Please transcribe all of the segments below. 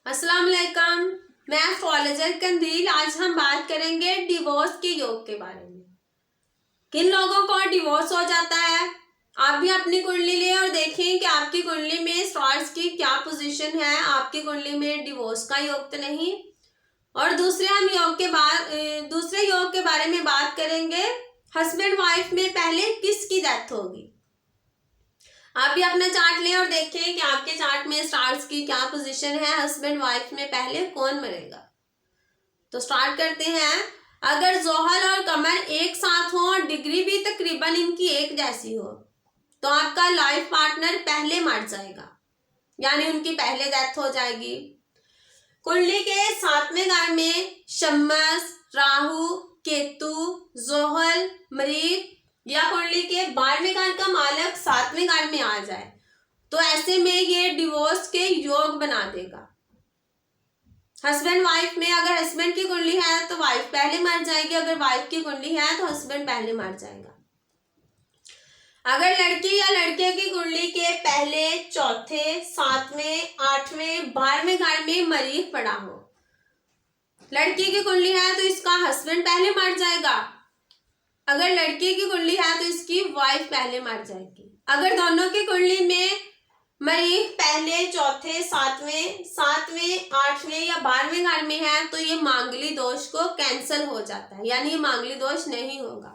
अस्सलाम वालेकुम। मैं एस्ट्रोलॉजर कंदील। आज हम बात करेंगे डिवोर्स के योग के बारे में। किन लोगों को डिवोर्स हो जाता है, आप भी अपनी कुंडली लें और देखें कि आपकी कुंडली में स्टार्स की क्या पोजीशन है। आपकी कुंडली में डिवोर्स का योग तो नहीं। और दूसरे योग के बारे में बात करेंगे, हस्बैंड वाइफ में पहले किसकी डेथ होगी। आप भी अपना चार्ट लें और देखें कि आपके चार्ट में स्टार्स की क्या पोजीशन है, हस्बैंड वाइफ में पहले कौन मरेगा। तो स्टार्ट करते हैं। अगर जोहल और कमर एक साथ हो और डिग्री भी तकरीबन इनकी एक जैसी हो तो आपका लाइफ पार्टनर पहले मर जाएगा, यानी उनकी पहले डेथ हो जाएगी। कुंडली के 7वें घर में शम्मस, राहु, केतु, जोहल, मरीख या कुंडली के 12वें घर का मालक 7वें घर में आ जाए तो ऐसे में ये डिवोर्स के योग बना देगा। हस्बैंड वाइफ में अगर हस्बैंड की कुंडली है तो वाइफ पहले मर जाएगी, अगर वाइफ की कुंडली है तो हस्बैंड पहले मर जाएगा। अगर लड़की या लड़के की कुंडली के पहले, चौथे, 7वें, 8वें, 12वें घर में मरीख पड़ा हो, लड़की की कुंडली है तो इसका हस्बैंड पहले मर जाएगा, अगर लड़की की कुंडली है तो इसकी वाइफ पहले मर जाएगी। अगर दोनों की कुंडली में मरीख पहले, चौथे, 7वें, 8वें या 12वें घर में है तो ये मांगली दोष को कैंसिल हो जाता है, यानी ये मांगली दोष नहीं होगा।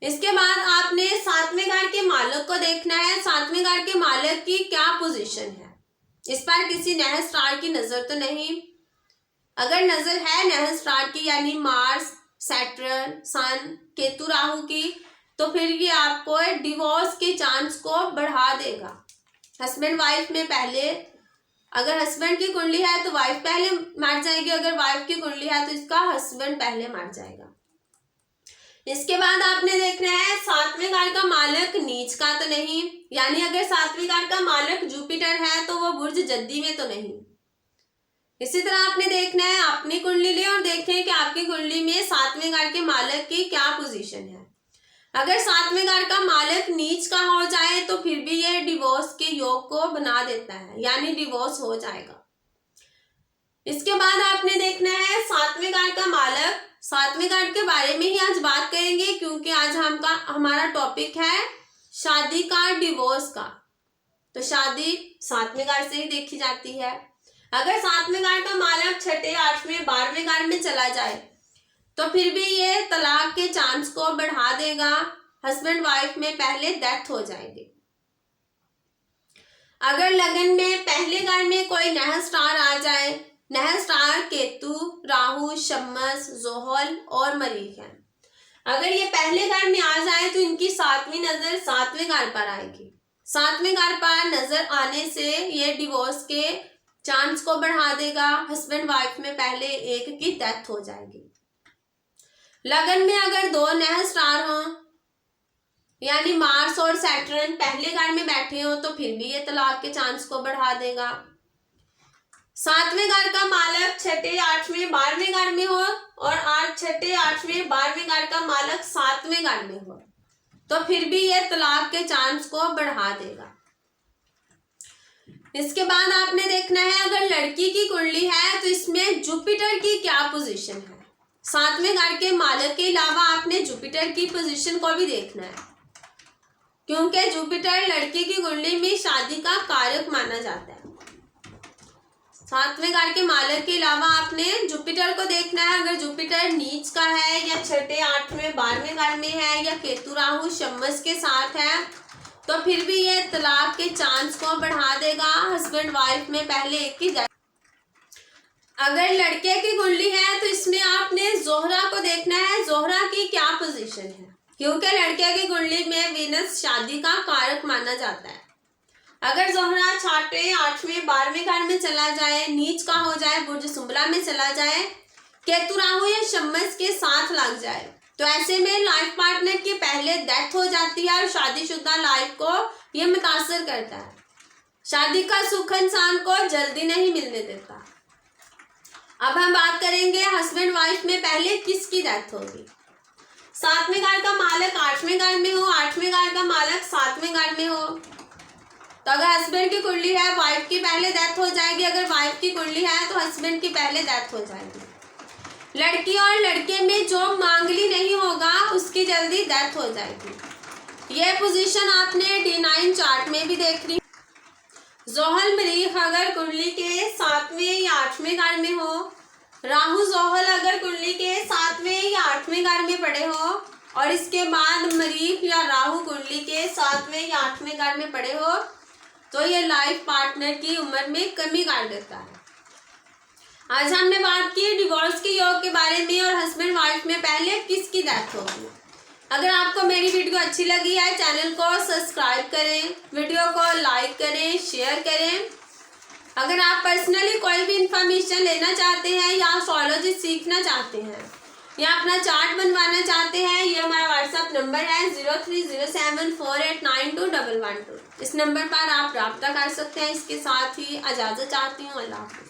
इसके बाद आपने 7वें घर के मालक को देखना है। 7वें घर के मालक की क्या पोजीशन है, इस पर किसी नह स्टार की नजर तो नहीं। अगर नजर है नह स्टार की, यानी मार्स, सैटर्न, सन, केतु, राहु की, तो फिर ये आपको डिवोर्स के चांस को बढ़ा देगा। हस्बैंड वाइफ में पहले, अगर हस्बैंड की कुंडली है तो वाइफ पहले मर जाएगी, अगर वाइफ की कुंडली है तो इसका हस्बैंड पहले मर जाएगा। इसके बाद आपने देखना है 7वें घर का मालक नीच का तो नहीं, यानी अगर 7वें घर का मालक जुपिटर है तो वो बुर्ज जद्दी में तो नहीं। इसी तरह आपने देखना है अपनी कुंडली ले और देखें कि आपकी कुंडली में 7वें घर के मालक की क्या पोजीशन है। अगर 7वें घर का मालक नीच का हो जाए तो फिर भी यह डिवोर्स के योग को बना देता है, यानी डिवोर्स हो जाएगा। इसके बाद आपने देखना है 7वें घर का मालक। 7वें घर के बारे में ही आज बात करेंगे, क्योंकि आज हमारा टॉपिक है शादी का, डिवोर्स का। तो शादी 7वें घर से ही देखी जाती है। अगर 7वें घर का मालक 6ठे, 8वें, 12वें घर में चला जाए तो फिर भी ये तलाक के चांस को बढ़ा देगा। हस्बैंड वाइफ में पहले डेथ हो जाएगी। अगर लगन में पहले घर में कोई नह स्टार आ जाए, नह स्टार केतु, राहु, शम्मस, जोहल और मरीख है, अगर ये पहले घर में आ जाए तो इनकी 7वीं नजर 7वें घर पर आएगी। 7वें घर पर नजर आने से ये डिवोर्स के चांस को बढ़ा देगा। हस्बैंड वाइफ में पहले एक की डेथ हो जाएगी। लगन में अगर 2 नह स्टार हो, यानी मार्स और सैटर्न पहले घर में बैठे हो, तो फिर भी ये तलाक के चांस को बढ़ा देगा। 7वें घर का मालक 6ठे, 8वें, 12वें घर में हो और 6ठे, 8वें, 12वें घर का मालक 7वें घर में हो तो फिर भी ये तलाक के चांस को बढ़ा देगा। इसके बाद आपने देखना है अगर लड़की की कुंडली है तो इसमें जुपिटर की क्या पोजीशन है। 7वें घर के मालक के अलावा आपने जुपिटर की पोजीशन को भी देखना है, क्योंकि जुपिटर लड़की की कुंडली में शादी का कारक माना जाता है। 7वें घर के मालक के अलावा आपने जुपिटर को देखना है। अगर जुपिटर नीच का है या 6ठे, 8वें, 12वें घर में है या केतु, राहु, शम्मस के साथ है तो फिर भी ये तलाक के चांस को बढ़ा देगा। हस्बैंड वाइफ में पहले एक की डेथ। अगर लड़के की कुंडली है तो इसमें आपने जोहरा को देखना है, जोहरा की क्या पोजीशन है, क्योंकि लड़के की कुंडली में वीनस शादी का कारक माना जाता है। अगर जोहरा 6ठे, 8वें, 12वें घर में चला जाए, नीच का हो जाए, बुर्ज सुंबला में चला जाए, केतु, राहु या शम्मस के साथ लग जाए तो ऐसे में लाइफ पार्टनर की पहले डेथ हो जाती है और शादीशुदा लाइफ को ये मुतासर करता है। शादी का सुख इंसान को जल्दी नहीं मिलने देता। अब हम बात करेंगे हस्बैंड वाइफ में पहले किसकी डेथ होगी। 7वें घर का मालक 8वें घर में हो, 8वें घर का मालक 7वें घर में हो तो अगर हस्बैंड की कुंडली है वाइफ की पहले डेथ हो जाएगी, अगर वाइफ की कुंडली है तो हस्बैंड की पहले डेथ हो जाएगी। लड़की और लड़के में जो मांगली नहीं होगा उसकी जल्दी डेथ हो जाएगी। ये पोजीशन आपने D9 चार्ट में भी देख ली। जोहल मरीख अगर कुंडली के 7वें या 8वें घर में हो, राहु जोहल अगर कुंडली के 7वें या 8वें घर में पड़े हो और इसके बाद मरीख या राहु कुंडली के 7वें या 8वें घर में पड़े हो तो ये लाइफ पार्टनर की उम्र में कमी कर देता है। आज हमने बात की डिवोर्स के योग के बारे में और हस्बैंड वाइफ में पहले किसकी डेथ होगी। अगर आपको मेरी वीडियो अच्छी लगी है चैनल को सब्सक्राइब करें, वीडियो को लाइक करें, शेयर करें। अगर आप पर्सनली कोई भी इंफॉर्मेशन लेना चाहते हैं या एस्ट्रोलॉजी सीखना चाहते हैं या अपना चार्ट बनवाना चाहते हैं, ये हमारा व्हाट्सएप नंबर है 0307489212। इस नंबर पर आप रब्ता कर सकते हैं। इसके साथ ही इजाज़त चाहती हूँ। अल्लाह हाफ़िज़।